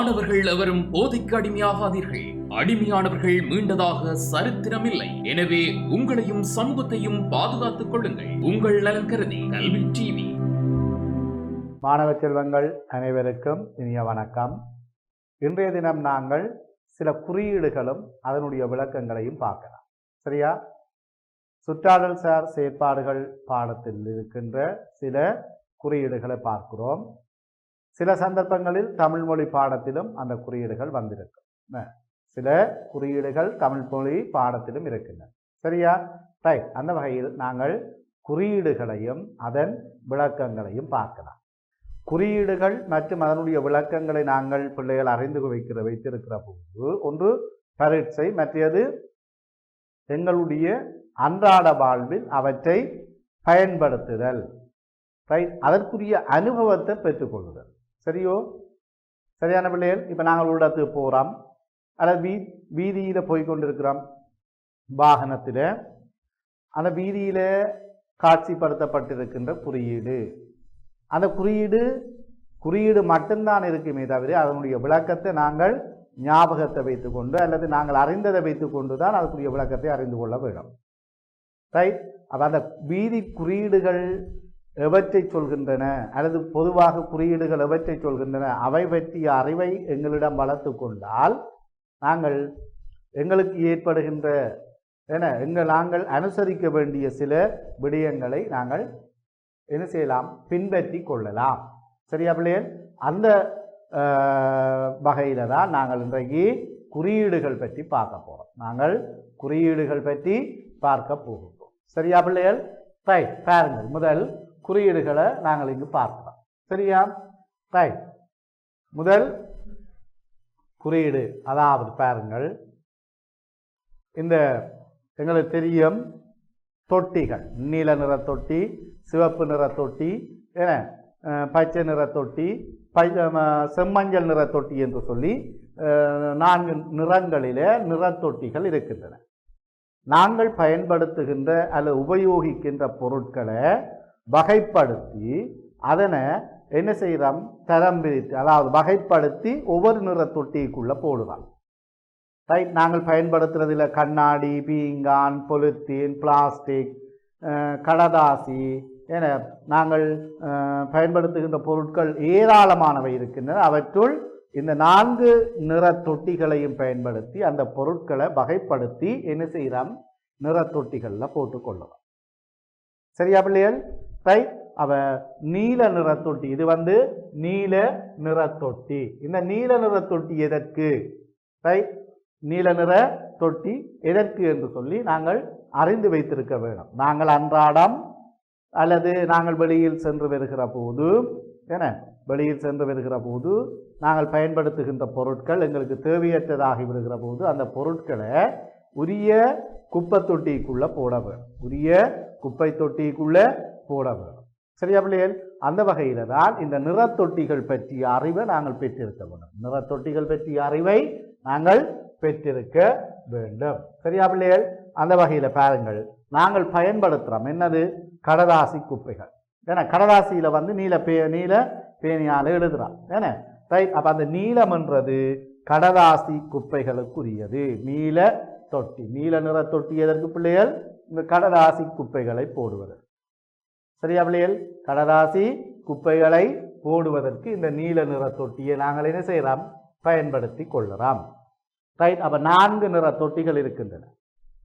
மாணவர்கள் எவரும் போதைக்கு அடிமையாகாதீர்கள். அடிமையானவர்கள் மீண்டதாக சரித்திரமில்லை. எனவே உங்களையும் சமூகத்தையும் பாதுகாத்துக் கொள்ளுங்கள். உங்கள் நலன் கருதி கல்வி டிவி. மாணவ செல்வங்கள் அனைவருக்கும் இனிய வணக்கம். இன்றைய தினம் நாங்கள் சில குறியீடுகளும் அதனுடைய விளக்கங்களையும் பார்க்கலாம். சரியா? சுற்றாடல் சார் செயற்பாடுகள் பாடத்தில் இருக்கின்ற சில குறியீடுகளை பார்க்கிறோம். சில சந்தர்ப்பங்களில் தமிழ் மொழி பாடத்திலும் அந்த குறியீடுகள் வந்திருக்கும். சில குறியீடுகள் தமிழ் மொழி பாடத்திலும் இருக்கின்றன. சரியா? ரைட். அந்த வகையில் நாங்கள் குறியீடுகளையும் அதன் விளக்கங்களையும் பார்க்கலாம். குறியீடுகள் மற்றும் அதனுடைய விளக்கங்களை நாங்கள் பிள்ளைகள் அறிந்து வைத்திருக்கிற போது ஒன்று பரீட்சை, மற்றது எங்களுடைய அன்றாட வாழ்வில் அவற்றை பயன்படுத்துதல். ரைட். அதற்குரிய அனுபவத்தை பெற்றுக்கொள்ளுதல். சரியோ? சரியான பிள்ளைகள். இப்போ நாங்கள் ஒரு இடத்துக்கு போகிறோம், அல்லது வீதியில் போய்கொண்டிருக்கிறோம் வாகனத்தில். அந்த வீதியில் காட்சிப்படுத்தப்பட்டிருக்கின்ற குறியீடு, அந்த குறியீடு மட்டும்தான் இருக்குமே தவிர அதனுடைய விளக்கத்தை நாங்கள் ஞாபகத்தை வைத்துக்கொண்டு அல்லது நாங்கள் அறிந்ததை வைத்துக்கொண்டு தான் அதற்குரிய விளக்கத்தை அறிந்து கொள்ள வேண்டும். ரைட். அப்போ அந்த வீதி குறியீடுகள் எவற்றை சொல்கின்றன அல்லது பொதுவாக குறியீடுகள் எவற்றை சொல்கின்றன அவை பற்றிய அறிவை எங்களிடம் வளர்த்து கொண்டால் நாங்கள் எங்களுக்கு ஏற்படுகின்ற நாங்கள் அனுசரிக்க வேண்டிய சில விடயங்களை நாங்கள் என்ன செய்யலாம், பின்பற்றி கொள்ளலாம். சரியா பிள்ளைகள்? அந்த வகையில் தான் நாங்கள் இன்றைக்கு குறியீடுகள் பற்றி பார்க்க போகிறோம். நாங்கள் குறியீடுகள் பற்றி பார்க்க போகிறோம். சரியா பிள்ளைகள்? ரைட். பாருங்கள், முதல் குறியீடுகளை நாங்கள் இங்கு பார்க்கலாம். சரியா? ரைட். முதல் குறியீடு, அதாவது பாருங்கள், இந்த எங்களுக்கு தெரியும் தொட்டிகள், நீல நிற தொட்டி, சிவப்பு நிற தொட்டி, பச்சை நிற தொட்டி, செம்மஞ்சள் நிற தொட்டி என்று சொல்லி 4 நிறங்களிலே நிறத்தொட்டிகள் இருக்கின்றன. நாங்கள் பயன்படுத்துகின்ற அல்லது உபயோகிக்கின்ற பொருட்களை வகைப்படுத்தி அதனை என்ன செய்கிறோம், தரம் பிரித்து, அதாவது வகைப்படுத்தி ஒவ்வொரு நிற தொட்டிக்குள்ளே போடுவோம். ரைட். நாங்கள் பயன்படுத்துறதில் கண்ணாடி, பீங்கான், பொலித்தீன், பிளாஸ்டிக், கடதாசி என நாங்கள் பயன்படுத்துகின்ற பொருட்கள் ஏராளமானவை இருக்கின்றன. அவற்றுள் இந்த 4 நிற தொட்டிகளையும் பயன்படுத்தி அந்த பொருட்களை வகைப்படுத்தி என்ன செய்கிறோம், நிற தொட்டிகளில் போட்டுக்கொள்ளலாம். சரியா பிள்ளைகள்? ரைட். அவ நீல நிற தொட்டி, இது நீல நிற தொட்டி. இந்த நீல நிற தொட்டி எதற்கு? ரைட். நீல நிற தொட்டி எதற்கு என்று சொல்லி நாங்கள் அறிந்து வைத்திருக்க வேண்டும். நாங்கள் அன்றாடம் அல்லது நாங்கள் வெளியில் சென்று வருகிற போது நாங்கள் பயன்படுத்துகின்ற பொருட்கள் எங்களுக்கு தேவையற்றதாகி விடுகிற போது அந்த பொருட்களை உரிய குப்பை தொட்டிக்குள்ளே போட வேணும். உரிய குப்பை தொட்டிக்குள்ளே போட வேணும். சரியா பிள்ளைகள்? அந்த வகையில் தான் இந்த நிறத்தொட்டிகள் பற்றிய அறிவை நாங்கள் பெற்றிருக்க வேண்டும். நிறத்தொட்டிகள் பற்றிய அறிவை நாங்கள் பெற்றிருக்க வேண்டும். சரியா பிள்ளைகள்? அந்த வகையில் பாருங்கள், நாங்கள் பயன்படுத்துகிறோம் என்னது, கடதாசி குப்பைகள். கடதாசியில் நீல பேனியால் எழுதுறான். ரைட். அப்போ அந்த நீலம்ன்றது கடதாசி குப்பைகளுக்குரியது. நீல தொட்டி, நீல நிற தொட்டி எதற்கு பிள்ளைகள்? இந்த கடதாசி குப்பைகளை போடுவது. சரியா பிள்ளைகள்? கடதாசி குப்பைகளை போடுவதற்கு இந்த நீல நிற தொட்டியை நாங்கள் என்ன செய்யலாம், பயன்படுத்தி கொள்ளலாம். ரைட். அப்போ 4 நிற தொட்டிகள் இருக்கின்றன.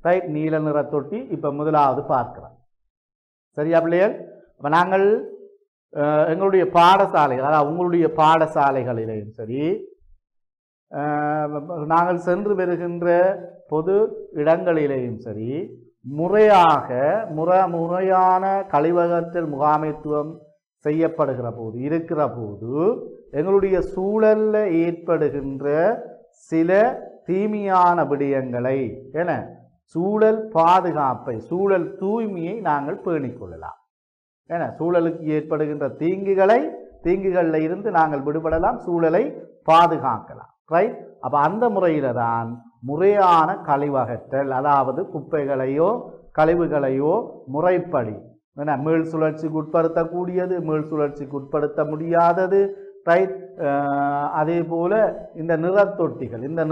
ரைட். நீல நிற தொட்டி இப்போ முதலாவது பார்க்கிறோம். சரியா பிள்ளைகள்? அப்போ நாங்கள் எங்களுடைய பாடசாலைகள், அதாவது உங்களுடைய பாடசாலைகளிலேயும் சரி, நாங்கள் சென்று வருகின்ற பொது இடங்களிலேயும் சரி, முறையான கழிவகற்றல் முகாமைத்துவம் செய்யப்படுகிற போது இருக்கிற போது எங்களுடைய சூழலில் ஏற்படுகின்ற சில தீமையான விடயங்களை சூழல் பாதுகாப்பை, சூழல் தூய்மையை நாங்கள் பேணிக்கொள்ளலாம். சூழலுக்கு ஏற்படுகின்ற தீங்குகளில் இருந்து நாங்கள் விடுபடலாம், சூழலை பாதுகாக்கலாம். ரைட். அப்போ அந்த முறையில் தான் முறையான கழிவகற்றல், அதாவது குப்பைகளையோ கழிவுகளையோ முறைப்படி மீள் சுழற்சிக்கு உட்படுத்தக்கூடியது, மீள் சுழற்சிக்கு உட்படுத்த முடியாதது, ரைட். அதே போல இந்த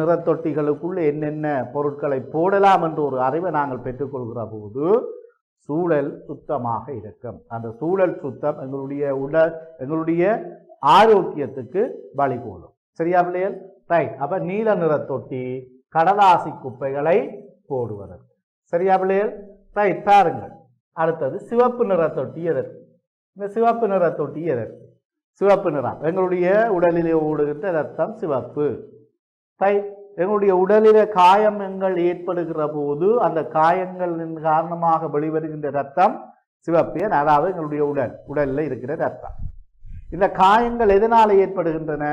நிறத்தொட்டிகளுக்குள்ள என்னென்ன பொருட்களை போடலாம் என்ற ஒரு அறிவை நாங்கள் பெற்றுக்கொள்கிற போது சூழல் சுத்தமாக இருக்கும். அந்த சூழல் சுத்தம் எங்களுடைய ஆரோக்கியத்துக்கு வழிகோலும். சரியா பிள்ளைகள்? ரைட். அப்ப நீல நிறத்தொட்டி கடலாசி குப்பைகளை போடுவதற்கு. சரியா பிள்ளைகள்? ரைட். பாருங்கள், அடுத்தது சிவப்பு நிறத்தொட்டி எதற்கு? இந்த சிவப்பு நிறத்தொட்டி எதற்கு? சிவப்பு நிறம் எங்களுடைய உடலிலே ஓடுகின்ற ரத்தம் சிவப்பு. ரைட். எங்களுடைய உடலிலே காயங்கள் ஏற்படுகிற போது அந்த காயங்களின் காரணமாக வெளிவருகின்ற ரத்தம் சிவப்பு. அதாவது எங்களுடைய உடலில் இருக்கிற ரத்தம். இந்த காயங்கள் எதனால் ஏற்படுகின்றன?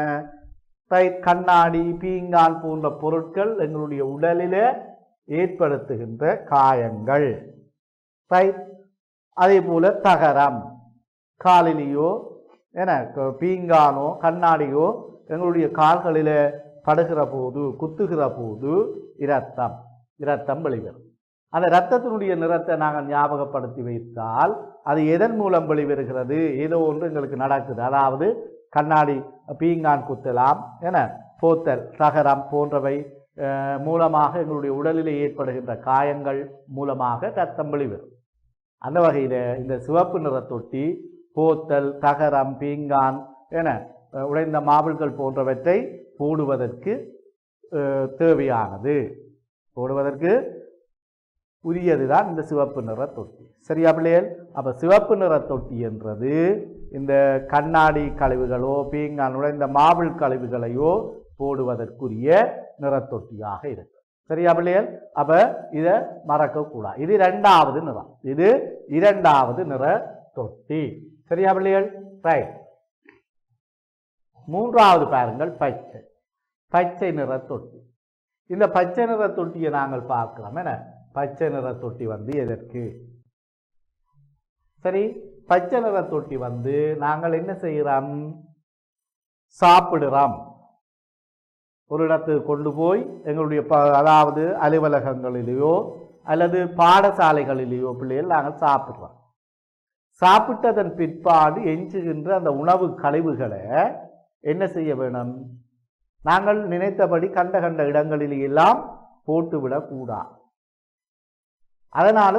ரைட். கண்ணாடி, பீங்கான் போன்ற பொருட்கள் எங்களுடைய உடலிலே ஏற்படுத்துகின்ற காயங்கள். ரைட். அதே போல தகரம், காலிலேயோ பீங்கானோ கண்ணாடியோ எங்களுடைய கால்களில படுகிற போது குத்துகிற போது இரத்தம் வெளிவரும். அந்த இரத்தத்தினுடைய நிறத்தை நாங்கள் ஞாபகப்படுத்தி வைத்தால் அது எதன் மூலம் வெளிவருகிறது? ஏதோ ஒன்று எங்களுக்கு நடக்குது. அதாவது கண்ணாடி, பீங்கான் குத்தலாம், போத்தல், தகரம் போன்றவை மூலமாக எங்களுடைய உடலில் ஏற்படுகின்ற காயங்கள் மூலமாக இரத்தம் வெளிவரும். அந்த வகையில் இந்த சிவப்பு நிறத்தொட்டி போத்தல், தகரம், பீங்கான் உடைந்த மாபிள்கள் போன்றவற்றை போடுவதற்கு தேவையானது, போடுவதற்கு உரியதுதான் இந்த சிவப்பு நிற தொட்டி. சரியா பிள்ளைகள்? அப்ப சிவப்பு நிற தொட்டி என்றது இந்த கண்ணாடி கழிவுகளோ பீங்கான் உடைந்த மாபிள் கழிவுகளையோ போடுவதற்குரிய நிறத்தொட்டியாக இருக்கு. சரியா பிள்ளைகள்? அப்ப இதை மறக்க கூடாது. இது இரண்டாவது நிறம். இது இரண்டாவது நிற தொட்டி. சரியா பிள்ளைகள்? ரைட். மூன்றாவது பாருங்கள், பச்சை நிற தொட்டி. இந்த பச்சை நிற தொட்டியை நாங்கள் பார்க்கலாம். பச்சை நிற தொட்டி எதற்கு? சரி, பச்சை நிற தொட்டி நாங்கள் என்ன செய்கிறோம்? சாப்பிடுறோம். ஒரு இடத்துக்கு கொண்டு போய் எங்களுடைய அதாவது அலுவலகங்களிலேயோ அல்லது பாடசாலைகளிலேயோ பிள்ளைகள் நாங்கள் சாப்பிடுறோம். சாப்பிட்டதன் பிற்பாடு எஞ்சுகின்ற அந்த உணவு கழிவுகளை என்ன செய்ய வேணும்? நாங்கள் நினைத்தபடி கண்ட இடங்களிலெல்லாம் போட்டுவிடக்கூடாது. அதனால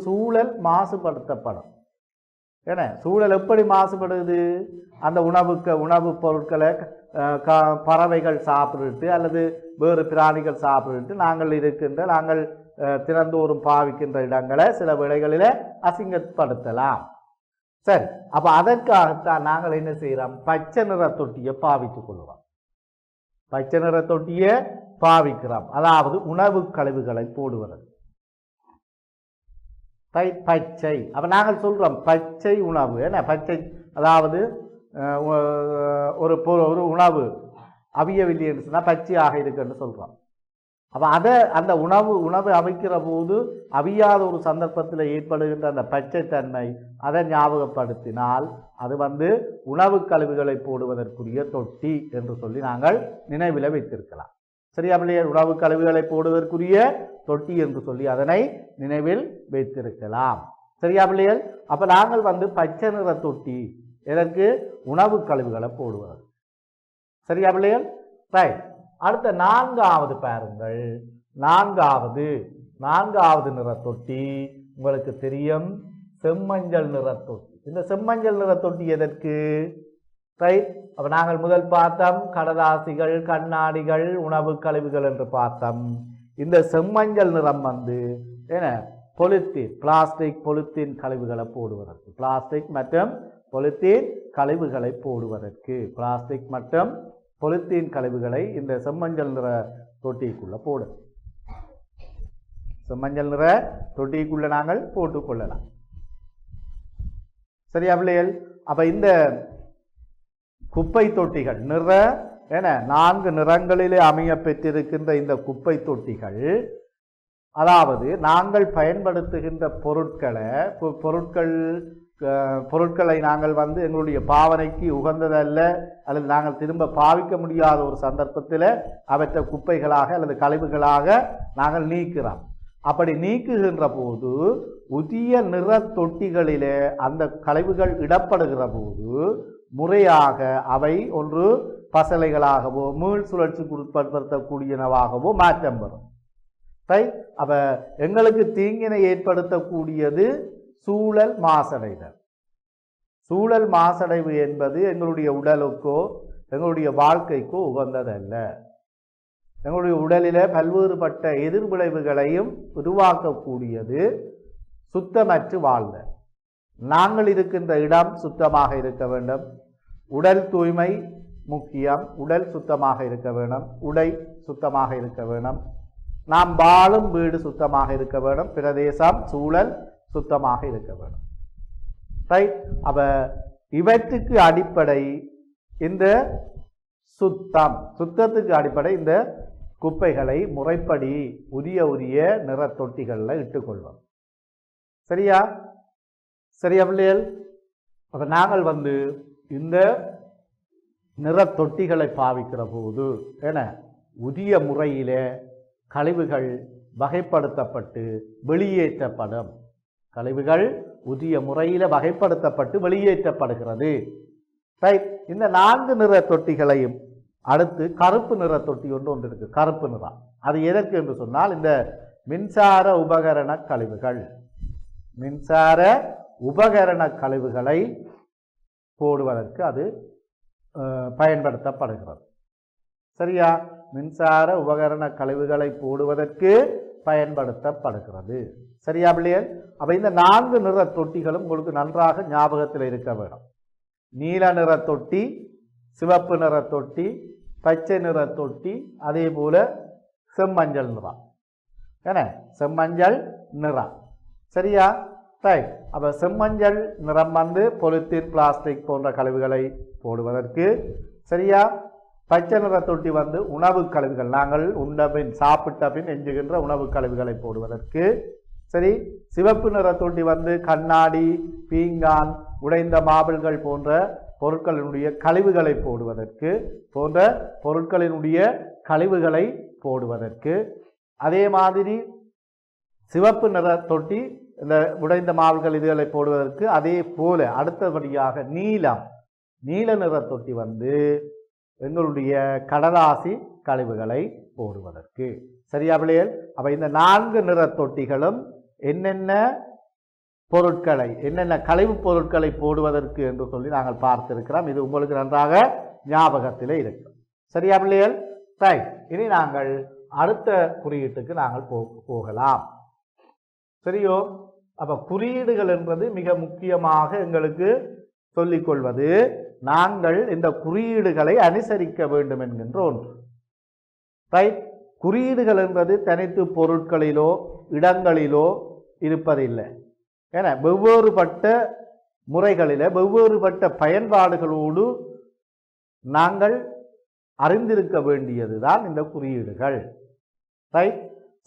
சூழல் மாசுபடுத்தப்படும். சூழல் எப்படி மாசுபடுது? அந்த உணவு பொருட்களை பறவைகள் சாப்பிட்டு அல்லது வேறு பிராணிகள் சாப்பிட்டு நாங்கள் திறந்தோறும் பாவிக்கின்ற இடங்களை சில வேளைகளில் அசிங்கப்படுத்தலாம். சரி, அப்ப அதற்காகத்தான் நாங்கள் என்ன செய்யறோம்? பச்சை நிற தொட்டியை பாவித்துக் கொள்வோம். பச்சை நிற தொட்டியை பாவிக்கிறோம். அதாவது உணவு கழிவுகளை போடுவது பச்சை. அப்ப நாங்கள் சொல்றோம் பச்சை உணவு. பச்சை அதாவது ஒரு உணவு அவியவில்லை என்று சொன்னால் பச்சையாக இருக்குன்னு சொல்றோம். அப்ப அந்த உணவு அவிக்கிற போது அவியாத ஒரு சந்தர்ப்பத்தில் ஏற்படுகின்ற அந்த பச்சை தன்மை அதை ஞாபகப்படுத்தினால் அது உணவு கழிவுகளை போடுவதற்குரிய தொட்டி என்று சொல்லி நாங்கள் நினைவில் வைத்திருக்கலாம். சரியா பிள்ளைய? உணவு கழிவுகளை போடுவதற்குரிய தொட்டி என்று சொல்லி அதனை நினைவில் வைத்திருக்கலாம். சரியா பிள்ளைகள்? அப்ப நாங்கள் பச்சை நிற தொட்டி எதற்கு? உணவு கழிவுகளை போடுவது. சரியா பிள்ளைகள்? ரைட். அடுத்த நான்காவது பாருங்கள். நான்காவது நிற தொட்டி உங்களுக்கு தெரியும், செம்மஞ்சள் நிற தொட்டி. இந்த செம்மஞ்சள் நிற தொட்டி எதற்கு? ரைட். அப்ப நாங்கள் முதல் பார்த்தோம் கடதாசிகள், கண்ணாடிகள், உணவு கழிவுகள் என்று பார்த்தோம். இந்த செம்மஞ்சள் நிறம் பொலித்தீன், பிளாஸ்டிக் பொலித்தீன் கழிவுகளை போடுவதற்கு, பிளாஸ்டிக் மற்றும் பொலித்தீன் கழிவுகளை போடுவதற்கு, பிளாஸ்டிக் மற்றும் பொலித்தீன் கழிவுகளை இந்த செம்மஞ்சள் நிற தொட்டிக்குள்ள போடும். செம்மஞ்சள் நிற தொட்டிக்குள்ள நாங்கள் போட்டுக்கொள்ளலாம். சரியா பிள்ளைகள்? அப்ப இந்த குப்பை தொட்டிகள் 4 நிறங்களிலே அமைய பெற்றிருக்கின்ற இந்த குப்பை தொட்டிகள், அதாவது நாங்கள் பயன்படுத்துகின்ற பொருட்களை நாங்கள் எங்களுடைய பாவனைக்கு உகந்ததல்ல அல்லது நாங்கள் திரும்ப பாவிக்க முடியாத ஒரு சந்தர்ப்பத்தில் அவற்றை குப்பைகளாக அல்லது கழிவுகளாக நாங்கள் நீக்கிறோம். அப்படி நீக்குகின்ற போது புதிய நிற தொட்டிகளிலே அந்த கழிவுகள் இடப்படுகிற போது முறையாக அவை ஒன்று பசலைகளாகவோ மீள் சுழற்சிக்கு உட்படுத்தக்கூடியனவாகவோ மாற்றம் பெறும். ரைட். அப்ப எங்களுக்கு தீங்கினை ஏற்படுத்தக்கூடியது சூழல் மாசடைதல். சூழல் மாசடைவு என்பது எங்களுடைய உடலுக்கோ எங்களுடைய வாழ்க்கைக்கோ உகந்ததல்ல. எங்களுடைய உடலில் பல்வேறுபட்ட எதிர்விளைவுகளையும் உருவாக்கக்கூடியது சுத்தமற்று வாழ்தல். நாங்கள் இருக்கின்ற இடம் சுத்தமாக இருக்க வேண்டும். உடல் தூய்மை முக்கியம். உடல் சுத்தமாக இருக்க வேண்டும். உடை சுத்தமாக இருக்க வேண்டும். நாம் வாழும் வீடு சுத்தமாக இருக்க வேண்டும். பிரதேசம் சூழல் சுத்தமாக இருக்க வேண்டும். ரைட். அப்ப இவற்றுக்கு அடிப்படை இந்த சுத்தத்துக்கு அடிப்படை இந்த குப்பைகளை முறைப்படி உரிய நிற தொட்டிகளில் இட்டுக்கொள்வோம். சரியா சரியா பிள்ளைகள்? அப்ப நாங்கள் இந்த நிற தொட்டிகளை பாவிக்கிற போது உரிய முறையில கழிவுகள் வகைப்படுத்தப்பட்டு வெளியேற்றப்படும். கழிவுகள் உரிய முறையில வகைப்படுத்தப்பட்டு வெளியேற்றப்படுகிறது. ரைட். இந்த 4 நிற தொட்டிகளையும் அடுத்து கருப்பு நிற தொட்டி ஒன்று இருக்கு. கருப்பு நிறம் அது எதற்கு என்று சொன்னால் இந்த மின்சார உபகரண கழிவுகள். மின்சார உபகரண கழிவுகளை போடுவதற்கு அது பயன்படுத்தப்படுகிறது. சரியா? மின்சார உபகரண கழிவுகளை போடுவதற்கு பயன்படுத்தப்படுகிறது. சரியா பிள்ளைகள்? அப்ப இந்த 4 நிற தொட்டிகளும் உங்களுக்கு நன்றாக ஞாபகத்தில் இருக்க வேண்டும். நீல நிற தொட்டி, சிவப்பு நிற தொட்டி, பச்சை நிற தொட்டி, அதே போல செம்மஞ்சள் நிறம். செம்மஞ்சள் நிறம். சரியா? ரைட். அப்ப செம்மஞ்சள் நிறம் பொலித்தீன் பிளாஸ்டிக் போன்ற கழிவுகளை போடுவதற்கு. சரியா? பச்சை நிற தொட்டி உணவு கழிவுகள், நாங்கள் உண்ட பின் சாப்பிட்ட பின் எஞ்சுகின்ற உணவு கழிவுகளை போடுவதற்கு. சரி. சிவப்பு நிற தொட்டி கண்ணாடி, பீங்கான், உடைந்த மாபிள்கள் போன்ற பொருட்களினுடைய கழிவுகளை போடுவதற்கு அதே மாதிரி சிவப்பு நிற தொட்டி இந்த உடைந்த மாவுகள் இதுகளை போடுவதற்கு. அதே போல அடுத்தபடியாக நீல நிற தொட்டி எங்களுடைய கடலாசி கழிவுகளை போடுவதற்கு. சரியா பிள்ளைகள்? அப்ப இந்த 4 நிற தொட்டிகளும் என்னென்ன கழிவு பொருட்களை போடுவதற்கு என்று சொல்லி நாங்கள் பார்த்திருக்கிறோம். இது உங்களுக்கு நன்றாக ஞாபகத்திலே இருக்கும். சரியா பிள்ளைகள்? ரைட். இனி நாங்கள் அடுத்த குறியீட்டுக்கு நாங்கள் போகலாம். சரியோ? அப்ப குறியீடுகள் என்பது மிக முக்கியமாக எங்களுக்கு சொல்லிக்கொள்வது நாங்கள் இந்த குறியீடுகளை அனுசரிக்க வேண்டும் என்கின்ற ஒன்று. ரைட். குறியீடுகள் என்பது தனித்து பொருட்களிலோ இடங்களிலோ இருப்பதில்லை. வெவ்வேறுபட்ட முறைகளில் வெவ்வேறுபட்ட பயன்பாடுகளோடு நாங்கள் அறிந்திருக்க வேண்டியதுதான் இந்த குறியீடுகள். ரைட்.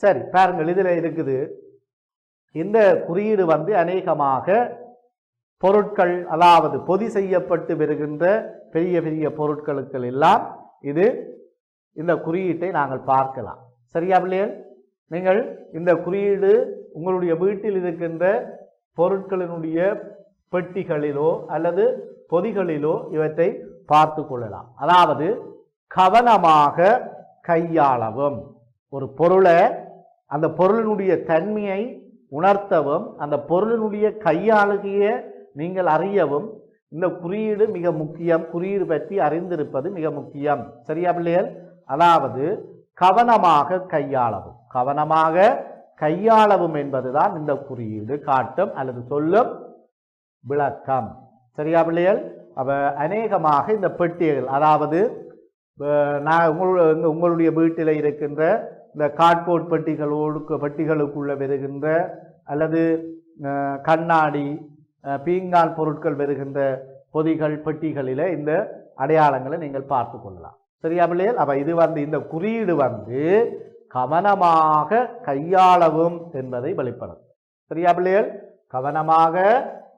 சரி, பாருங்கள், இதில் இருக்குது. இந்த குறியீடு அநேகமாக பொருட்கள், அதாவது பொதி செய்யப்பட்டு வருகின்ற பெரிய பெரிய பொருட்களுக்கு எல்லாம் இந்த குறியீட்டை நாங்கள் பார்க்கலாம். சரியா பிள்ளைகள்? நீங்கள் இந்த குறியீடு உங்களுடைய வீட்டில் இருக்கின்ற பொருட்களினுடைய பெட்டிகளிலோ அல்லது பொதிகளிலோ இவற்றை பார்த்து கொள்ளலாம். அதாவது கவனமாக கையாளவும், ஒரு பொருளை அந்த பொருளினுடைய தன்மையை உணர்த்தவும், அந்த பொருளினுடைய கையாளுகையை நீங்கள் அறியவும் இந்த குறியீடு மிக முக்கியம். குறியீடு பற்றி அறிந்திருப்பது மிக முக்கியம். சரியா பிள்ளைகள்? அதாவது கவனமாக கையாளவும் என்பதுதான் இந்த குறியீடு காட்டும் அல்லது சொல்லும் விளக்கம். சரியா பிள்ளைகள்? அப்ப அநேகமாக இந்த பெட்டிகள், அதாவது உங்களுடைய வீட்டில் இருக்கின்ற இந்த கார்ட்போர்ட் பெட்டிகளுக்குள்ள வருகின்ற அல்லது கண்ணாடி, பீங்கான் பொருட்கள் வருகின்ற பொதிகள், பெட்டிகளில் இந்த அடையாளங்களை நீங்கள் பார்த்து கொள்ளலாம். சரியா பிள்ளைகள்? அப்ப இது இந்த குறியீடு கவனமாக கையாளவும் என்பதை வெளிப்படும். சரியா பிள்ளைகள்? கவனமாக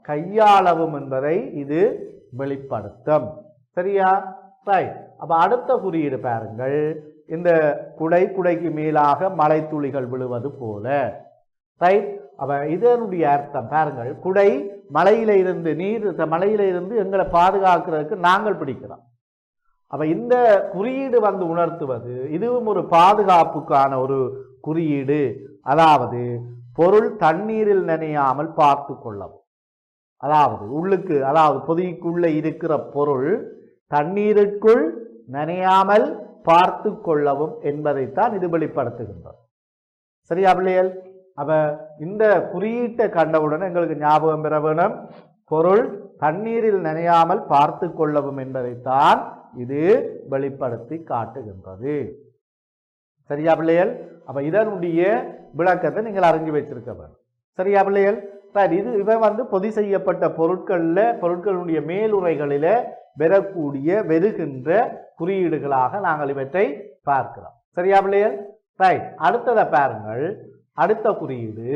கையாளவும் என்பதை இது வெளிப்படுத்தும். சரியா? ரைட். அப்ப அடுத்த குறியீடு பாருங்கள். இந்த குடைக்கு மேலாக மழை துளிகள் விழுவது போல. ரைட். அப்ப இதனுடைய அர்த்தம் பாருங்கள், குடை மலையில இருந்து நீர் மலையில இருந்து எங்களை பாதுகாக்கிறதுக்கு நாங்கள் பிடிக்கிறோம். அப்ப இந்த குறியீடு வந்து உணர்த்துவது இதுவும் ஒரு பாதுகாப்புக்கான ஒரு குறியீடு. அதாவது பொருள் தண்ணீரில் நனையாமல் பார்த்து கொள்ளவும், அதாவது உள்ளுக்கு, அதாவது பொதிக்குள்ள இருக்கிற பொருள் தண்ணீருக்குள் நனையாமல் பார்த்து கொள்ளவும் என்பதைத்தான் இது வெளிப்படுத்துகின்றது. சரியா பிள்ளைகள்? அப்ப இந்த குறியீட்டை கண்டவுடன் எங்களுக்கு ஞாபகம் பெற வேணும், பொருள் தண்ணீரில் நனையாமல் பார்த்து கொள்ளவும் என்பதைத்தான் இது வெளிப்படுத்தி காட்டுகின்றது. சரியா பிள்ளைகள்? அப்ப இதனுடைய விளக்கத்தை நீங்கள் அறிஞ்சு வச்சிருக்க வேண்டும். சரியா பிள்ளைகள்? இது இவன் வந்து பொதி செய்யப்பட்ட பொருட்களுடைய மேலுரைகளில வருகின்ற குறியீடுகளாக நாங்கள் இவற்றை பார்க்கிறோம். சரியா பிள்ளைகள்? ரைட், அடுத்ததை பாருங்கள். அடுத்த குறியீடு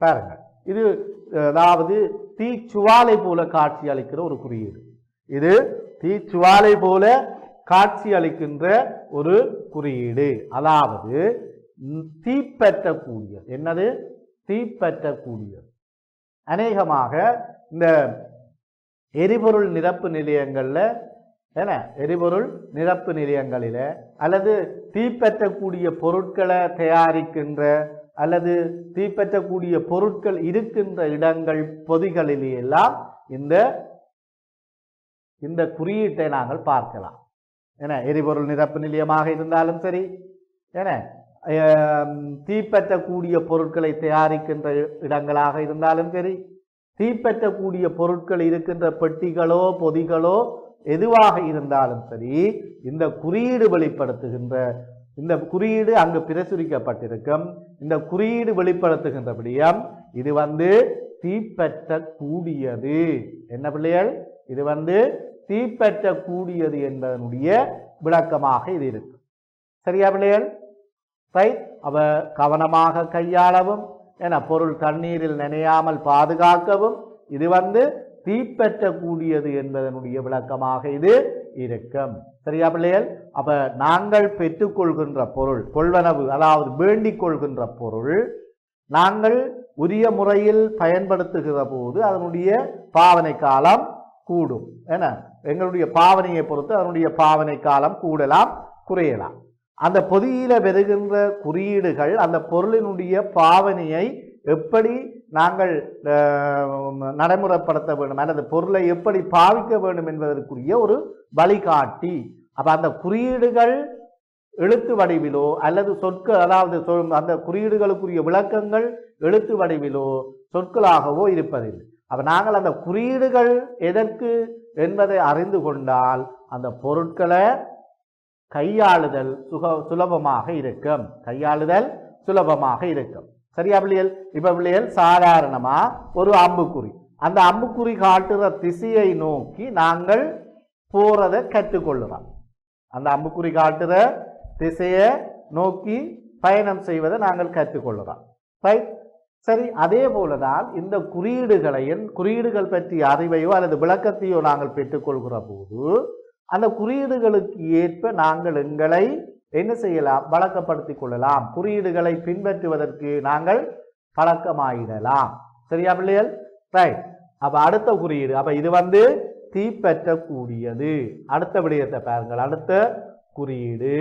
பாருங்கள், இது அதாவது தீச்சுவாலை போல காட்சி அளிக்கிற ஒரு குறியீடு. இது தீச்சுவாலை போல காட்சி அளிக்கின்ற ஒரு குறியீடு. அதாவது தீப்பற்றக்கூடியது. என்னது? தீப்பற்றக்கூடியது. அநேகமாக இந்த எரிபொருள் நிரப்பு நிலையங்கள்ல எரிபொருள் நிரப்பு நிலையங்களில அல்லது தீப்பற்றக்கூடிய பொருட்களை தயாரிக்கின்ற அல்லது தீப்பற்றக்கூடிய பொருட்கள் இருக்கின்ற இடங்கள் பொதிகளிலே எல்லாம் இந்த குறியீட்டை நாங்கள் பார்க்கலாம். எரிபொருள் நிரப்பு நிலையமாக இருந்தாலும் சரி, தீப்பற்றக்கூடிய பொருட்களை தயாரிக்கின்ற இடங்களாக இருந்தாலும் சரி, தீப்பற்றக்கூடிய பொருட்கள் இருக்கின்ற பெட்டிகளோ பொதிகளோ எதுவாக இருந்தாலும் சரி, இந்த குறியீடு வெளிப்படுத்துகின்ற இந்த குறியீடு அங்கு பிரசுரிக்கப்பட்டிருக்கும். இந்த குறியீடு வெளிப்படுத்துகின்ற விடயம் இது வந்து தீப்பற்றக்கூடியது. என்ன பிள்ளைகள்? இது வந்து தீப்பற்றக்கூடியது என்பதனுடைய விளக்கமாக இது இருக்கு. சரியா பிள்ளைகள்? ரைட். அவ கவனமாக கையாளவும், பொருள் தண்ணீரில் நனையாமல் பாதுகாக்கவும் இது வந்து தீப்பற்றக்கூடியது என்பதனுடைய விளக்கமாக இது இருக்கும். சரியா பிள்ளைகள்? அப்ப நாங்கள் பெற்றுக்கொள்கின்ற பொருள், கொள்வனவு அதாவது வேண்டிக் கொள்கின்ற பொருள் நாங்கள் உரிய முறையில் பயன்படுத்துகிற போது அதனுடைய பாவனை காலம் கூடும். எங்களுடைய பாவனையை பொறுத்து அதனுடைய பாவனை காலம் கூடலாம் குறையலாம். அந்த பொதியில வருகின்ற குறியீடுகள் அந்த பொருளினுடைய பாவனையை எப்படி நாங்கள் நடைமுறைப்படுத்த வேண்டும் அல்லது பொருளை எப்படி பாவிக்க வேண்டும் என்பதற்குரிய ஒரு வழிகாட்டி. அப்ப அந்த குறியீடுகள் எழுத்து வடிவிலோ அல்லது சொற்கள், அதாவது அந்த குறியீடுகளுக்குரிய விளக்கங்கள் எழுத்து வடிவிலோ சொற்களாகவோ இருப்பதில்லை. அப்ப நாங்கள் அந்த குறியீடுகள் எதற்கு என்பதை அறிந்து கொண்டால் அந்த பொருட்களை கையாளுதல் சுலபமாக இருக்கும். கையாளுதல் சுலபமாக இருக்கும். சரியா பிள்ளைகள்? இப்ப பிள்ளைகள் சாதாரணமா ஒரு அம்புக்குறி, அந்த அம்புக்குறி காட்டுற திசையை நோக்கி நாங்கள் போறதை கற்றுக்கொள்ளுறோம். அந்த அம்புக்குறி காட்டுற திசையை நோக்கி பயணம் செய்வதை நாங்கள் கற்றுக்கொள்ளுறோம். ரைட். சரி, அதே போலதான் இந்த குறியீடுகள் பற்றிய அறிவையோ அல்லது விளக்கத்தையோ நாங்கள் பெற்றுக்கொள்கிற போது அந்த குறியீடுகளுக்கு ஏற்ப நாங்கள் எங்களை என்ன செய்யலாம்? வழக்கப்படுத்திக் கொள்ளலாம். குறியீடுகளை பின்பற்றுவதற்கு நாங்கள் பழக்கமாயிடலாம். சரியா பிள்ளைகள்? ரைட். அப்ப அடுத்த குறியீடு, அப்ப இது வந்து தீப்பற்றக்கூடியது. அடுத்த விடயத்தை பாருங்கள். அடுத்த குறியீடு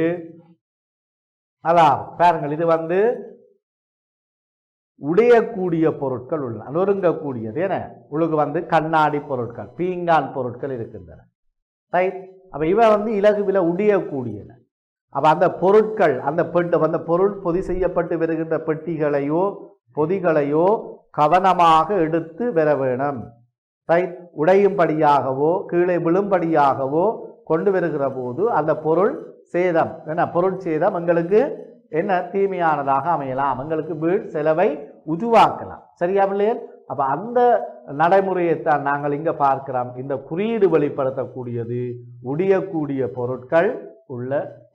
அதான் பாருங்கள், இது வந்து உடையக்கூடிய பொருட்கள் உள்ள நொறுங்கக்கூடியது. உலகு வந்து கண்ணாடி பொருட்கள், பீங்கான் பொருட்கள் இருக்கின்றன. ரைட். அப்ப இவ வந்து இலகுவில உடையக்கூடியன. அப்ப அந்த பொருட்கள் அந்த பொருள் பொதி செய்யப்பட்டு வருகின்ற பெட்டிகளையோ பொதிகளையோ கவனமாக எடுத்து வர வேணும். ரைட். உடையும்படியாகவோ கீழே விழும்படியாகவோ கொண்டு வருகிற போது அந்த பொருள் சேதம் பொருட்சேதம் எங்களுக்கு தீமையானதாக அமையலாம், எங்களுக்கு வீண் செலவை உருவாக்கலாம். சரியா பிள்ளைகள்? அப்ப அந்த நடைமுறையைத்தான் நாங்கள் இங்க பார்க்கிறோம். இந்த குறியீடு வெளிப்படுத்தக்கூடியது உடையக்கூடிய பொருட்கள் உள்ள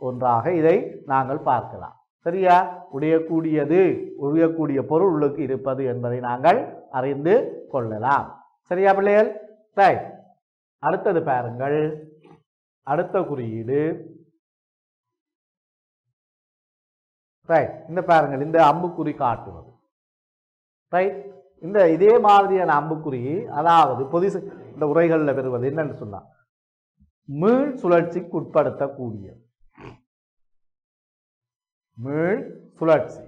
ஒன்றாக இதை நாங்கள் பார்க்கலாம். சரியா? உடையக்கூடிய பொருள் உள்ளுக்கு இருப்பது என்பதை நாங்கள் அறிந்து கொள்ளலாம். சரியா பிள்ளைகள்? ரைட். அடுத்தது பாருங்கள். அடுத்த குறியீடு ரைட். இந்த பாருங்கள், இந்த அம்புக்குறி காட்டுவது ரைட். இதே மாதிரியான அம்புக்குறி அதாவது இந்த உரைகளில் பெறுவது என்னன்னு சொன்னா மீள் சுழற்சிக்கு உட்படுத்தக்கூடிய மீள் சுழற்சி.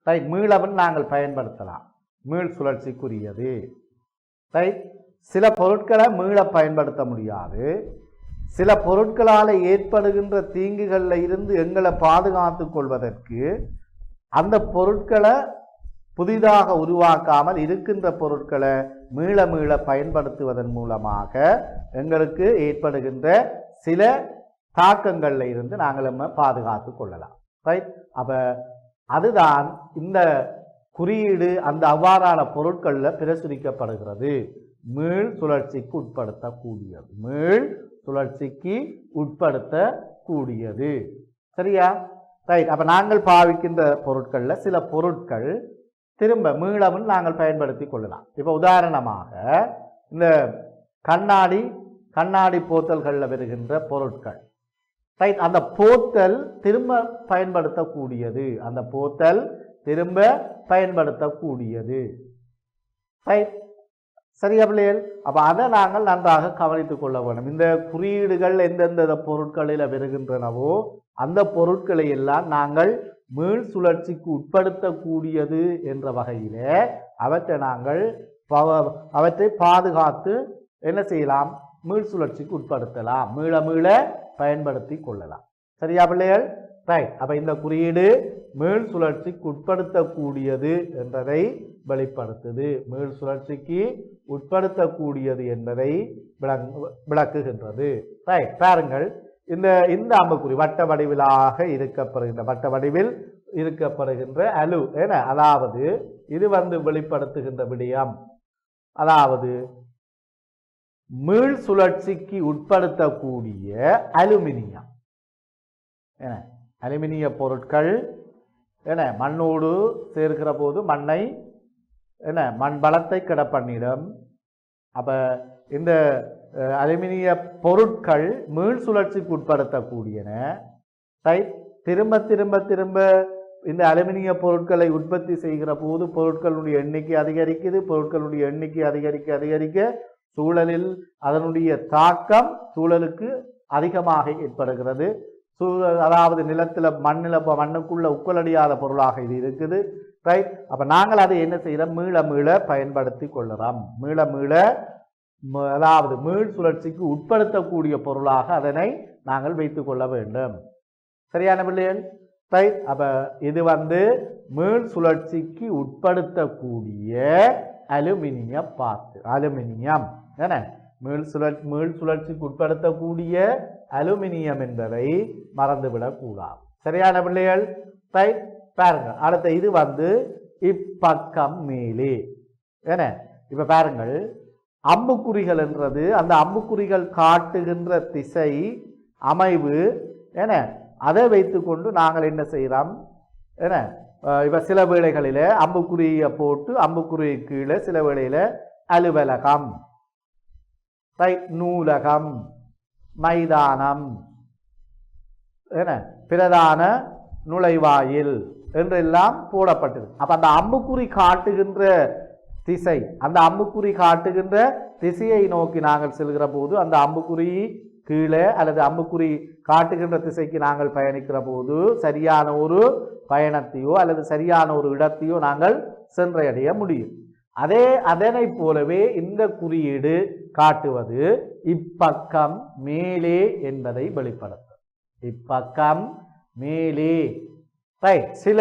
ரைட். மீளவன் நாங்கள் பயன்படுத்தலாம், மீள் சுழற்சிக்குரியது. ரைட். சில பொருட்களை மீள பயன்படுத்த முடியாது. சில பொருட்களால் ஏற்படுகின்ற தீங்குகளில் இருந்து எங்களை பாதுகாத்து கொள்வதற்கு அந்த பொருட்களை புதிதாக உருவாக்காமல் இருக்கின்ற பொருட்களை மீள மீள பயன்படுத்துவதன் மூலமாக எங்களுக்கு ஏற்படுகின்ற சில தாக்கங்களில் இருந்து நாங்கள் நம்ம பாதுகாத்து கொள்ளலாம். ரைட். அப்போ அதுதான் இந்த குறியீடு அந்த அவ்வாறான பொருட்களில் பிரசுரிக்கப்படுகிறது. மீள் சுழற்சிக்கு உட்படுத்தக்கூடியது, மீள் சுழற்சிக்கு உட்படுத்தக்கூடியது. சரியா? ரைட். அப்போ நாங்கள் பாவிக்கின்ற பொருட்களில் சில பொருட்கள் திரும்ப மீளவும் நாங்கள் பயன்படுத்தி கொள்ளலாம். இப்போ உதாரணமாக இந்த கண்ணாடி போத்தல்களில் வருகின்ற பொருட்கள். ரைட். அந்த போத்தல் திரும்ப பயன்படுத்தக்கூடியது, அந்த போத்தல் திரும்ப பயன்படுத்தக்கூடியது. ரைட். சரியா பிள்ளைகள்? அப்போ அதை நாங்கள் நன்றாக கவனித்துக் கொள்ள வேண்டும். இந்த குறியீடுகள் எந்தெந்த பொருட்களில் வருகின்றனவோ அந்த பொருட்களை எல்லாம் நாங்கள் மீள் சுழற்சிக்கு உட்படுத்தக்கூடியது என்ற வகையில் அவற்றை பாதுகாத்து என்ன செய்யலாம்? மீள் சுழற்சிக்கு உட்படுத்தலாம், மீள மீள பயன்படுத்தி கொள்ளலாம். சரியா பிள்ளைகள்? ரைட். அப்போ இந்த குறியீடு மீள் சுழற்சிக்கு உட்படுத்தக்கூடியது என்பதை வெளிப்படுத்துது, மீள் சுழற்சிக்கு உட்படுத்தக்கூடியது என்பதை விளக்குகின்றது. ரைட். பாருங்கள், இந்த அம்புக்குறி வட்ட வடிவில் இருக்கப்படுகின்ற அலு என, அதாவது இது வெளிப்படுத்துகின்ற விடயம், அதாவது மீள் சுழற்சிக்கு உட்படுத்தக்கூடிய அலுமினியம் என, அலுமினிய பொருட்கள் என மண்ணோடு சேர்க்கிற போது மண் பலத்தை கெட பண்ணிடும். அப்ப இந்த அலுமினிய பொருட்கள் மீள் சுழற்சிக்கு உட்படுத்தக்கூடியன. திரும்ப திரும்ப திரும்ப இந்த அலுமினிய பொருட்களை உற்பத்தி செய்கிற போது பொருட்களுடைய எண்ணிக்கை அதிகரிக்குது. பொருட்களுடைய எண்ணிக்கை அதிகரிக்க சூழலில் அதனுடைய தாக்கம் சூழலுக்கு அதிகமாக ஏற்படுகிறது. அதாவது நிலத்தில் மண்ணுக்குள்ள உட்கொள்ளடியாத பொருளாக இது இருக்குது. ரைட். அப்ப நாங்கள் அதை என்ன செய்யறோம்? மீள மீள பயன்படுத்தி கொள்ளலாம். அதாவது மீள் சுழற்சிக்கு உட்படுத்தக்கூடிய பொருளாக அதனை நாங்கள் வைத்துக் கொள்ள வேண்டும். சரியான பிள்ளைகள்? ரைட். அப்ப இது மீள் சுழற்சிக்கு உட்படுத்தக்கூடிய அலுமினியம் என்ன, மீள் சுழற்சிக்கு உட்படுத்தக்கூடிய அலுமினியம் என்பதை மறந்துவிடக் கூடாது. சரியான பிள்ளைகள்? ரைட். பாருங்க, அடுத்த இது இப்பக்கம் மேலே என்ன. இப்ப பாருங்கள், அம்புக்குறிகள் என்றது அந்த அம்புக்குறிகள் காட்டுகின்ற திசை அமைவு என, அதை வைத்துக்கொண்டு நாங்கள் என்ன செய்யறோம் என, இப்ப சில வேளைகளில அம்புக்குறியை போட்டு அம்புக்குறி கீழே சில வேளையில அலுவலகம், நூலகம், மைதானம் என, பிரதான நுழைவாயில் என்றெல்லாம் போடப்பட்டிருக்கு. அப்ப அந்த அம்புக்குறி காட்டுகின்ற திசை, அந்த அம்புக்குறி காட்டுகின்ற திசையை நோக்கி நாங்கள் செல்கிற போது அந்த அம்புக்குறி கீழே அல்லது அம்புக்குறி காட்டுகின்ற திசைக்கு நாங்கள் பயணிக்கிற போது சரியான ஒரு பயணத்தையோ அல்லது சரியான ஒரு இடத்தையோ நாங்கள் சென்றடைய முடியும். அதனை போலவே இந்த குறியீடு காட்டுவது இப்பக்கம் மேலே என்பதை வெளிப்படுத்தும். இப்பக்கம் மேலே. சில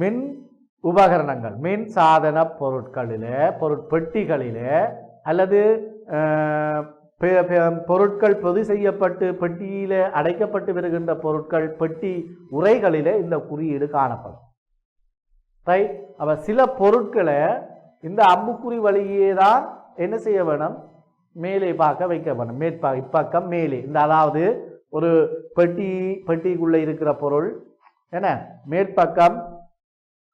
மின் உபகரணங்கள், மின் சாதன பொருட்பெட்டிகளிலே அல்லது பொருட்கள் பொது செய்யப்பட்டு பெட்டியில அடைக்கப்பட்டு வருகின்ற பொருட்கள் பெட்டி உரைகளிலே இந்த குறியீடு காணப்படும். அப்ப சில பொருட்களை இந்த அம்புக்குறி வழியே தான் என்ன செய்ய வேணும்? மேலே பார்க்க வைக்க வேணும். இப்பக்கம் மேலே. இந்த அதாவது ஒரு பெட்டிக்குள்ள இருக்கிற பொருள் என்ன, மேற்பக்கம்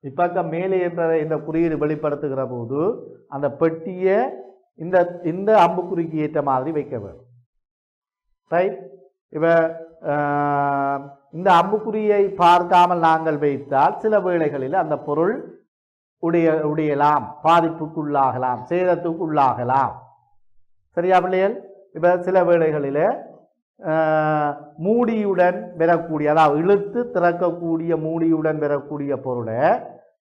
இப்பக்கம் மேலே என்ற இந்த குறியீடு வெளிப்படுத்துகிற போது அந்த பெட்டியை இந்த அம்புக்குறிக்கு ஏற்ற மாதிரி வைக்க வேண்டும். இப்ப இந்த அம்புக்குறியை பார்க்காமல் நாங்கள் வைத்தால் சில வேளைகளில் அந்த பொருள் உடையலாம், பாதிப்புக்குள்ளாகலாம், சேதத்துக்குள்ளாகலாம். சரியா பிள்ளைகள்? இப்போ சில வேளைகளில் மூடியுடன் பெறக்கூடிய, அதாவது இழுத்து திறக்கக்கூடிய மூடியுடன் பெறக்கூடிய பொருளை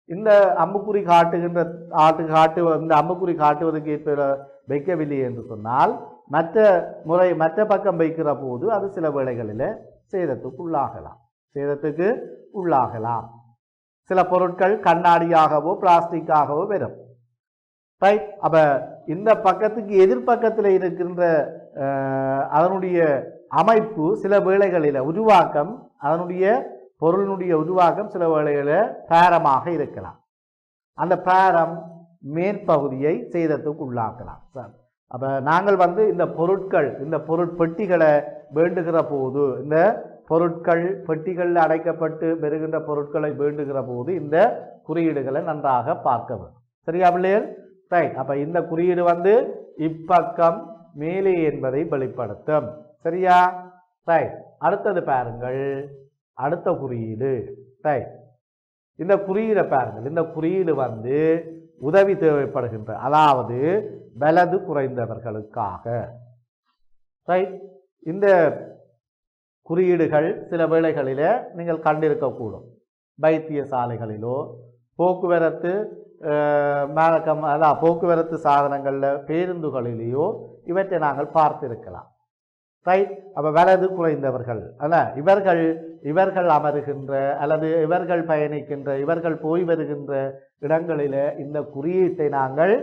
இந்த அம்புக்குறி காட்டுகின்ற இந்த அம்புக்குறி காட்டுவதற்கு ஏற்ப வைக்கவில்லை என்று சொன்னால் மற்ற பக்கம் வைக்கிற போது அது சில வேளைகளில் சேதத்துக்கு உள்ளாகலாம். சில பொருட்கள் கண்ணாடியாகவோ பிளாஸ்டிக்காகவோ வரும். ரைட். அப்போ இந்த பக்கத்துக்கு எதிர்பக்கத்தில் இருக்கின்ற அதனுடைய அமைப்பு சில வேளைகளில் உருவாக்கம், அதனுடைய பொருளினுடைய உருவாக்கம் சில வேளைகளில் பேரமாக இருக்கலாம். அந்த பேரம் மேற்பகுதியை சேதத்துக்கு உள்ளாக்கலாம். சார், அப்போ நாங்கள் இந்த பொருட்பெட்டிகளை வேண்டுகிற போது, இந்த பெட்டிகளில் அடைக்கப்பட்டு பெறுகின்ற பொருட்களை வேண்டுகிற போது இந்த குறியீடுகளை நன்றாக பார்க்க வேண்டும். சரியா பிள்ளைகள்? ரைட். அப்போ இந்த குறியீடு இப்பக்கம் மேலே என்பதை வெளிப்படுத்தும். சரியா? ரைட். அடுத்தது பாருங்கள், அடுத்த குறியீடு. ரைட். இந்த குறியீடை பாருங்கள். இந்த குறியீடு உதவி தேவைப்படுகின்ற, அதாவது வலது குறைந்தவர்களுக்காக. ரைட். இந்த குறியீடுகள் சில வேளைகளில் நீங்கள் கண்டிருக்கக்கூடும். வைத்தியசாலைகளிலோ போக்குவரத்து போக்குவரத்து சாதனங்களில், பேருந்துகளிலேயோ இவற்றை நாங்கள் பார்த்திருக்கலாம். ரைட். அப்போ வலது குறைந்தவர்கள் இவர்கள் அமருகின்ற அல்லது இவர்கள் பயணிக்கின்ற, இவர்கள் போய் வருகின்ற இடங்களில் இந்த குறியீட்டை நாங்கள்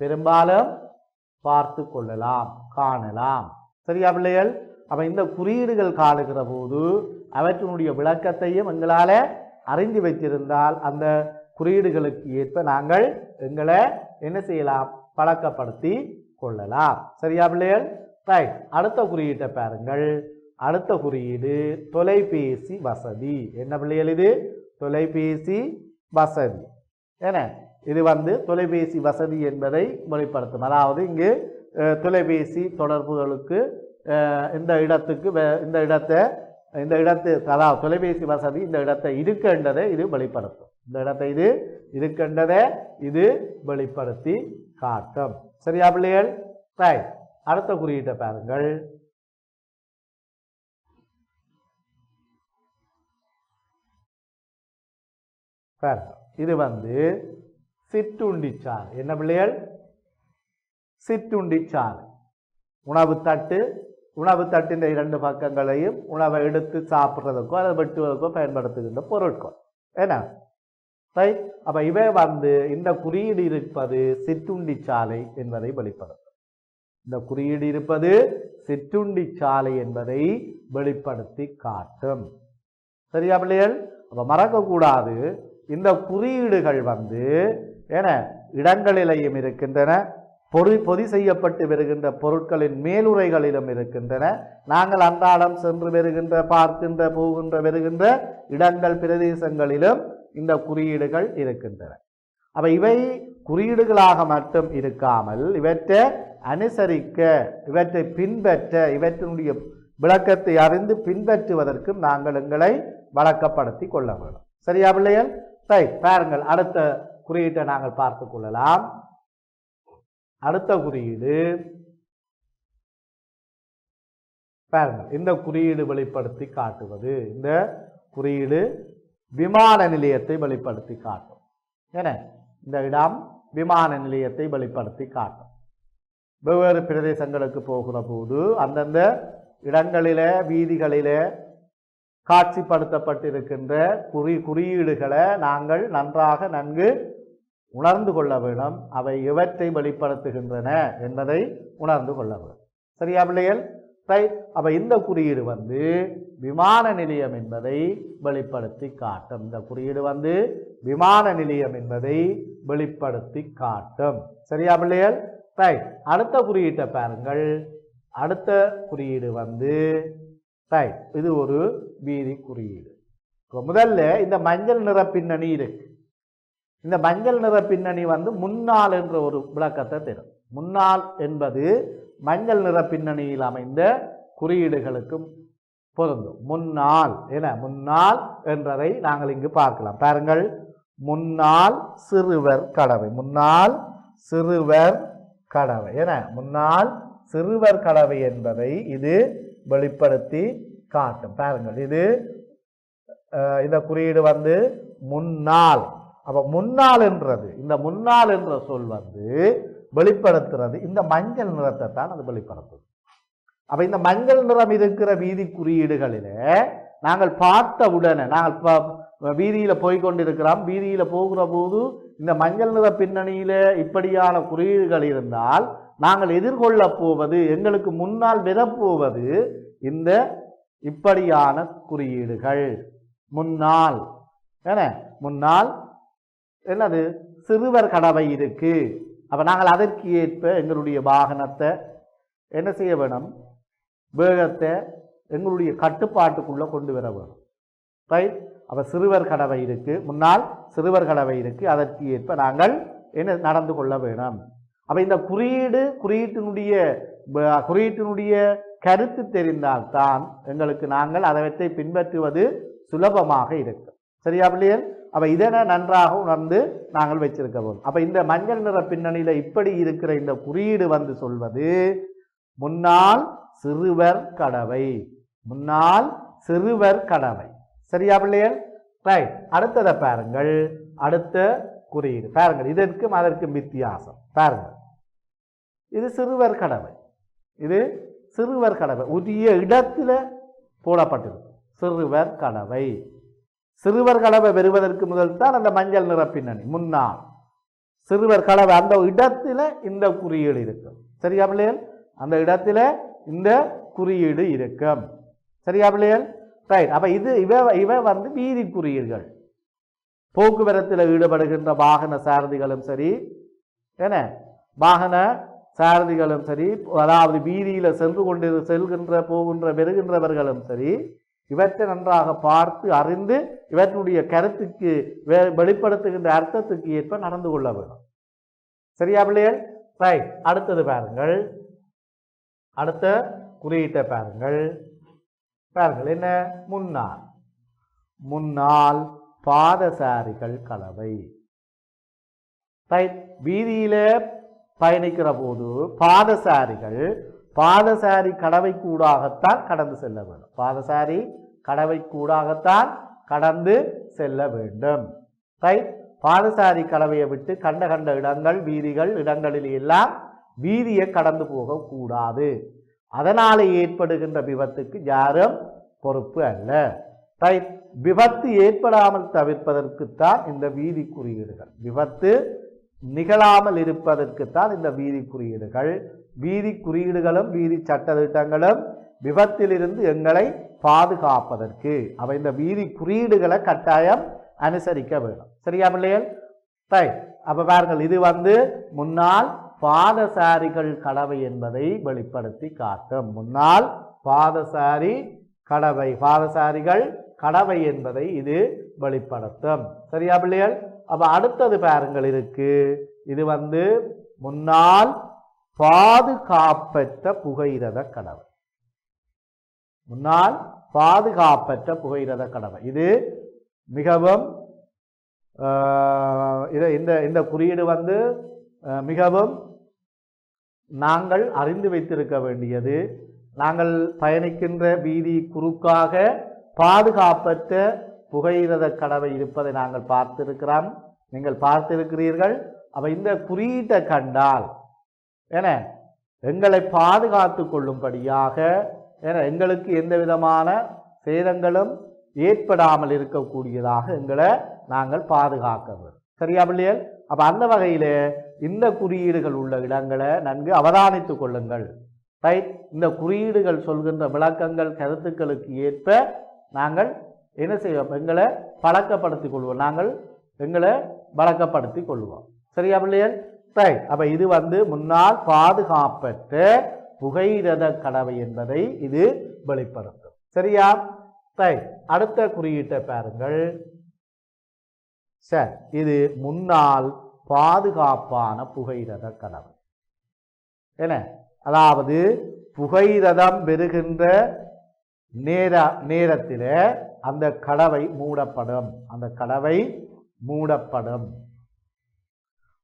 பெரும்பாலும் பார்த்து கொள்ளலாம், காணலாம். சரியா பிள்ளைகள்? அப்போ இந்த குறியீடுகள் காணுகிற போது அவற்றினுடைய விளக்கத்தையும் எங்களால் அறிந்து வைத்திருந்தால் அந்த குறியீடுகளுக்கு ஏற்ப நாங்கள் எங்களை என்ன செய்யலாம்? பழக்கப்படுத்தி கொள்ளலாம். சரியா பிள்ளைகள்? ரைட். அடுத்த குறியீட்டை பாருங்கள். அடுத்த குறியீடு தொலைபேசி வசதி. என்ன பிள்ளைகள் இது? தொலைபேசி வசதி. ஏன்னா இது தொலைபேசி வசதி என்பதை வெளிப்படுத்தும். அதாவது இங்கு தொலைபேசி தொடர்புகளுக்கு இந்த இடத்து அதாவது தொலைபேசி வசதி இந்த இடத்தை இருக்கின்றதை இது வெளிப்படுத்தும். இந்த இடத்தை இது இருக்கின்றதை இது வெளிப்படுத்தி காட்டும். சரியா பிள்ளைகள்? ரைட். அடுத்த குறியீட்டை பாருங்கள். இது சிற்றுண்டிச்சாலை. என்ன பிள்ளைகள்? சிற்றுண்டிச்சாலை. உணவு தட்டின் இரண்டு பக்கங்களையும் உணவை எடுத்து சாப்பிட்றதுக்கோ அதை வெட்டுவதற்கோ பயன்படுத்துகின்ற பொருட்கள். என்ன? ரைட். அப்போ இவை இந்த குறியீடு இருப்பது சிற்றுண்டிச்சாலை என்பதை வெளிப்படுத்தும். இந்த குறியீடு இருப்பது சிற்றுண்டிச்சாலை என்பதை வெளிப்படுத்தி காட்டும். சரியா பிள்ளைகள்? அப்போ மறக்கக்கூடாது, இந்த குறியீடுகள் இடங்களிலேயும் இருக்கின்றன, பொதி செய்யப்பட்டு வருகின்ற பொருட்களின் மேலுரைகளிலும் இருக்கின்றன. நாங்கள் அன்றாடம் சென்று வருகின்ற, பார்க்கின்ற, போகின்ற, வருகின்ற இடங்கள் பிரதேசங்களிலும் இந்த குறியீடுகள் இருக்கின்றன. அப்ப இவை குறியீடுகளாக மட்டும் இருக்காமல் இவற்றை அனுசரிக்க, இவற்றை பின்பற்ற, இவற்றினுடைய விளக்கத்தை அறிந்து பின்பற்றுவதற்கும் நாங்கள் எங்களை வழக்கப்படுத்தி கொள்ள வேண்டும். சரியா பிள்ளைகள்? ரைட். பாருங்கள், அடுத்த குறியீட்டை நாங்கள் பார்த்து கொள்ளலாம். அடுத்த குறியீடு பாருங்கள். இந்த குறியீடு வெளிப்படுத்தி காட்டுவது, இந்த குறியீடு விமான நிலையத்தை வெளிப்படுத்தி காட்டும். ஏன்னா இந்த இடம் விமான நிலையத்தை வெளிப்படுத்தி காட்டும். வெவ்வேறு பிரதேசங்களுக்கு போகிற போது அந்தந்த இடங்களில, வீதிகளில காட்சிப்படுத்தப்பட்டிருக்கின்ற குறியீடுகளை நாங்கள் நன்கு உணர்ந்து கொள்ள வேண்டும். அவை எவற்றை வெளிப்படுத்துகின்றன என்பதை உணர்ந்து கொள்ள வேண்டும். சரியா பிள்ளைகள்? ரைட். அப்ப இந்த குறியீடு விமான நிலையம் என்பதை வெளிப்படுத்தி காட்டும். இந்த குறியீடு விமான நிலையம் என்பதை வெளிப்படுத்தி காட்டும். சரியா பிள்ளைகள்? ரைட். அடுத்த குறியீட்டை பாருங்கள். அடுத்த குறியீடு ரைட், இது ஒரு வீதி குறியீடு. முதல்ல இந்த மஞ்சள் நிற பின்னணி இருக்கு. இந்த மஞ்சள் நிற பின்னணி முன்னாள் என்ற ஒரு விளக்கத்தை தரும். முன்னாள் என்பது மஞ்சள் நிற பின்னணியில் அமைந்த குறியீடுகளுக்கும் பொருந்தும். முன்னாள் என முன்னாள் என்றதை நாங்கள் இங்கு பார்க்கலாம். பாருங்கள், முன்னாள் சிறுவர் கடவை. முன்னாள் சிறுவர் கடவை என முன்னாள் சிறுவர் கடவை என்பதை இது வெளிப்படுத்தி காட்டும். பாருங்கள், இது இந்த குறியீடு வந்து முன்னாள். அப்ப முன்னாள் என்றது, இந்த முன்னாள் என்ற சொல் வந்து வெளிப்படுத்துறது இந்த மஞ்சள் நிறத்தை தான் அது வெளிப்படுத்துது. அப்ப இந்த மஞ்சள் நிறம் இருக்கிற வீதி குறியீடுகளில நாங்கள் பார்த்த உடனே, நாங்கள் வீதியில போய்கொண்டிருக்கிறோம், வீதியில போகிற போது இந்த மஞ்சள் நிற பின்னணியில இப்படியான குறியீடுகள் இருந்தால் நாங்கள் எதிர்கொள்ள போவது, எங்களுக்கு முன்னால் விதப்போவது இந்த இப்படியான குறியீடுகள். முன்னால் என்ன, முன்னால் என்னது, சிறுவர் கடவை இருக்கு. அப்ப நாங்கள் அதற்கு ஏற்ப எங்களுடைய வாகனத்தை என்ன செய்ய வேணும், வேகத்தை எங்களுடைய கட்டுப்பாட்டுக்குள்ள கொண்டு வர வேணும். ரைட். அப்ப சிறுவர் கடவை இருக்கு, முன்னால் சிறுவர் கடவை இருக்கு, அதற்கு ஏற்ப நாங்கள் என்ன நடந்து கொள்ள வேணும். அப்ப இந்த குறியீட்டினுடைய கருத்து தெரிந்தால்தான் எங்களுக்கு நாங்கள் அதை பின்பற்றுவது சுலபமாக இருக்கும். சரியா பிள்ளைகள்? அப்ப இதனை நன்றாக உணர்ந்து நாங்கள் வச்சிருக்க வேண்டும். அப்ப இந்த மஞ்சள் நிற பின்னணியில இப்படி இருக்கிற இந்த குறியீடு வந்து சொல்வது முன்னாள் சிறுவர் கடவை. முன்னாள் சிறுவர் கடவை. சரியா பிள்ளைகள்? ரைட். அடுத்ததை பாருங்கள், அடுத்த குறியீடு பாருங்கள், இதற்கும் அதற்கும் வித்தியாசம் பாருங்கள். இது சிறுவர் கடவை, இது சிறுவர் கடவை உரிய இடத்துல போடப்பட்டிருக்கு. சிறுவர் கடவை, சிறுவர் கடவை பெறுவதற்கு முதல் தான் அந்த மஞ்சள் நிற பின்னணி. முன்னால் சிறுவர் கடவை அந்த இடத்துல இந்த குறியீடு இருக்கும். சரியா பிள்ளைகள்? அந்த இடத்துல இந்த குறியீடு இருக்கும். சரியா பிள்ளைகள்? ரைட். அப்ப இது இவ வந்து வீதி குறியீடுகள். போக்குவரத்தில் ஈடுபடுகின்ற வாகன சாரதிகளும் சரி, என்ன வாகன சாரதிகளும் சரி, அதாவது வீதியில செல்கின்ற போகின்ற பெறுகின்றவர்களும் சரி, இவற்றை நன்றாக பார்த்து அறிந்து இவற்றுடைய கருத்துக்கு வெளிப்படுத்துகின்ற அர்த்தத்துக்கு ஏற்ப நடந்து கொள்ள வேண்டும். சரியா பிள்ளைகள்? ரைட். அடுத்தது பாருங்கள், அடுத்த குறியீட்டை பாருங்கள். பாருங்கள், என்ன, முன்னால் முன்னால் பாதசாரிகள் கடவை. ரைட். வீதியில பயணிக்கிற போது பாதசாரி கடவை கூடாகத்தான் கடந்து செல்ல வேண்டும். பாதசாரி கடவை கூடாகத்தான் கடந்து செல்ல வேண்டும். ரைட். பாதசாரி கடவையை விட்டு கண்ட இடங்கள், வீதிகள், இடங்களில் எல்லாம் வீதியை கடந்து போக கூடாது. அதனால ஏற்படுகின்ற விபத்துக்கு யாரும் பொறுப்பு அல்ல. ரைட். விபத்து ஏற்படாமல் தவிர்ப்பதற்குத்தான் இந்த வீதி குறியீடுகள். விபத்து நிகழாமல் இருப்பதற்குத்தான் இந்த வீதி குறியீடுகள். வீதி குறியீடுகளும் வீதி சட்டத்திட்டங்களும் விபத்திலிருந்து எங்களை பாதுகாப்பதற்கு அவை இந்த வீதி குறியீடுகளை கட்டாயம் அனுசரிக்க வேண்டும். சரியா பிள்ளைகள்? ரைட். அப்ப பாருங்கள், இது வந்து முன்னால் பாதசாரிகள் கடவை என்பதை வெளிப்படுத்தி காட்டும். முன்னால் பாதசாரி கடவை, பாதசாரிகள் கடவை என்பதை இது வெளிப்படுத்தும். சரியா பிள்ளைகள்? அப்ப அடுத்தது பாருங்கள் இருக்கு, இது வந்து முன்னால் பாதுகாப்பற்ற புகையிரத கடவை. முன்னால் பாதுகாப்பற்ற புகையிரத கடவை இது மிகவும் இந்த குறியீடு வந்து மிகவும் நாங்கள் அறிந்து வைத்திருக்க வேண்டியது. நாங்கள் பயணிக்கின்ற வீதி குறுக்காக பாதுகாப்பற்ற புகையிரத கடவை இருப்பதை நாங்கள் பார்த்திருக்கிறோம், நீங்கள் பார்த்திருக்கிறீர்கள். அப்ப இந்த குறியீட்டை கண்டால் என எங்களை பாதுகாத்து கொள்ளும்படியாக, என எங்களுக்கு எந்த விதமான சேதங்களும் ஏற்படாமல் இருக்கக்கூடியதாக எங்களை நாங்கள் பாதுகாக்க வேண்டும். சரியா பிள்ளைகள்? அப்ப அந்த வகையில இந்த குறியீடுகள் உள்ள இடங்களை நன்கு அவதானித்துக் கொள்ளுங்கள். ரைட். இந்த குறியீடுகள் சொல்கின்ற விளக்கங்கள், கருத்துக்களுக்கு ஏற்ப நாங்கள் என்ன செய்வோம், எங்களை பழக்கப்படுத்திக் கொள்வோம், நாங்கள் எங்களை பழக்கப்படுத்திக் கொள்வோம். சரியா பிள்ளைகள்? ரைட். அப்ப இது வந்து முன்னால் பாதுகாப்பற்ற புகையிரத கடவை என்பதை இது வெளிப்படுத்தும். சரியா? ரைட். அடுத்த குறியீட்டை பாருங்கள். சரி, இது முன்னால் பாதுகாப்பான புகையிரத கடவை. என்ன, அதாவது புகையிரதம் பெறுகின்ற நேரத்தில் அந்த கடவை மூடப்படும். அந்த கடவை மூடப்படும்.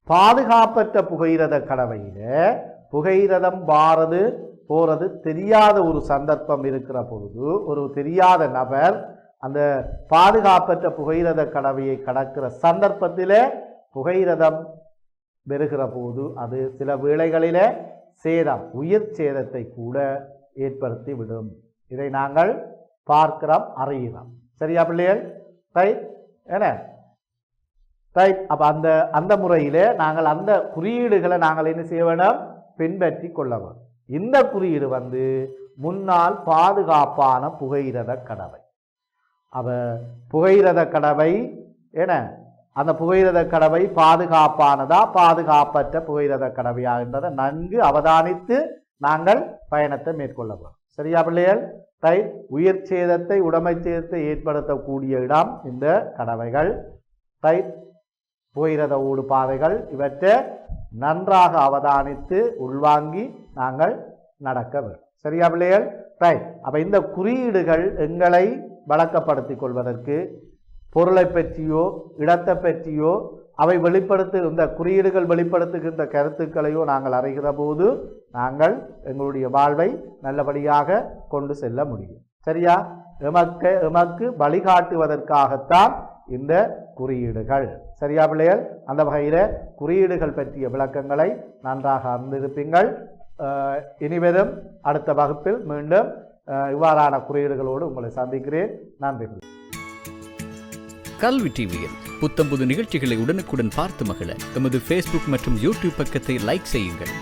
பாதுகாப்பற்ற புகையிரத கடவையில புகையிரதம் போறது தெரியாத ஒரு சந்தர்ப்பம் இருக்கிற பொழுது ஒரு தெரியாத நபர் அந்த பாதுகாப்பற்ற புகையிரத கடவையை கடக்கிற சந்தர்ப்பத்திலே புகையிரதம் பெறுகிற போது அது சில வேளைகளிலே சேதம், உயிர் சேதத்தை கூட ஏற்படுத்தி விடும். இதை நாங்கள் பார்க்கிறோம், அறிகிறோம். சரியா பிள்ளைகள்? ரைட். என்ன ரைட். அப்ப அந்த முறையிலே நாங்கள் அந்த குறியீடுகளை நாங்கள் என்ன செய்ய வேணும்? பின்பற்றி கொள்ள வேண்டும். இந்த குறியீடு முன்னால் பாதுகாப்பான புகையிரத கடவை. அவ புகையிரத கடவை என்ன, அந்த புகையிரத கடவை பாதுகாப்பானதா பாதுகாப்பற்ற புகையிரத கடவையா என்றதை நன்கு அவதானித்து நாங்கள் பயணத்தை மேற்கொள்ள வேண்டும். சரியா பிள்ளைகள்? ரைட். உயிர் சேதத்தை, உடைமை சேதத்தை ஏற்படுத்தக்கூடிய இடம் இந்த கடவைகள். ரைட். புகையிரத ஊடு பாதைகள் இவற்றை நன்றாக அவதானித்து உள்வாங்கி நாங்கள் நடக்க வேண்டும். சரியா பிள்ளைகள்? ரைட். அப்ப இந்த குறியீடுகள் எங்களை வழக்கப்படுத்திக் கொள்வதற்கு பொருளை பற்றியோ இடத்தை பற்றியோ அவை இந்த குறியீடுகள் வெளிப்படுத்துகின்ற கருத்துக்களையோ நாங்கள் அறிகிற போது நாங்கள் எங்களுடைய வாழ்வை நல்லபடியாக கொண்டு செல்ல முடியும். சரியா? எமக்கு வழிகாட்டுவதற்காகத்தான் இந்த குறியீடுகள். சரியா பிள்ளைகள்? அந்த வகையில குறியீடுகள் பற்றிய விளக்கங்களை நன்றாக அறிந்திருப்பீங்கள். இனிவரும் அடுத்த வகுப்பில் மீண்டும் இவ்வாறான குறியீடுகளோடு உங்களை சந்திக்கிறேன். நன்றி. கல்வி டிவியில் புத்தம்புது நிகழ்ச்சிகளை உடனுக்குடன் பார்த்து மகிழ எமது Facebook மற்றும் YouTube பக்கத்தை லைக் செய்யுங்கள்.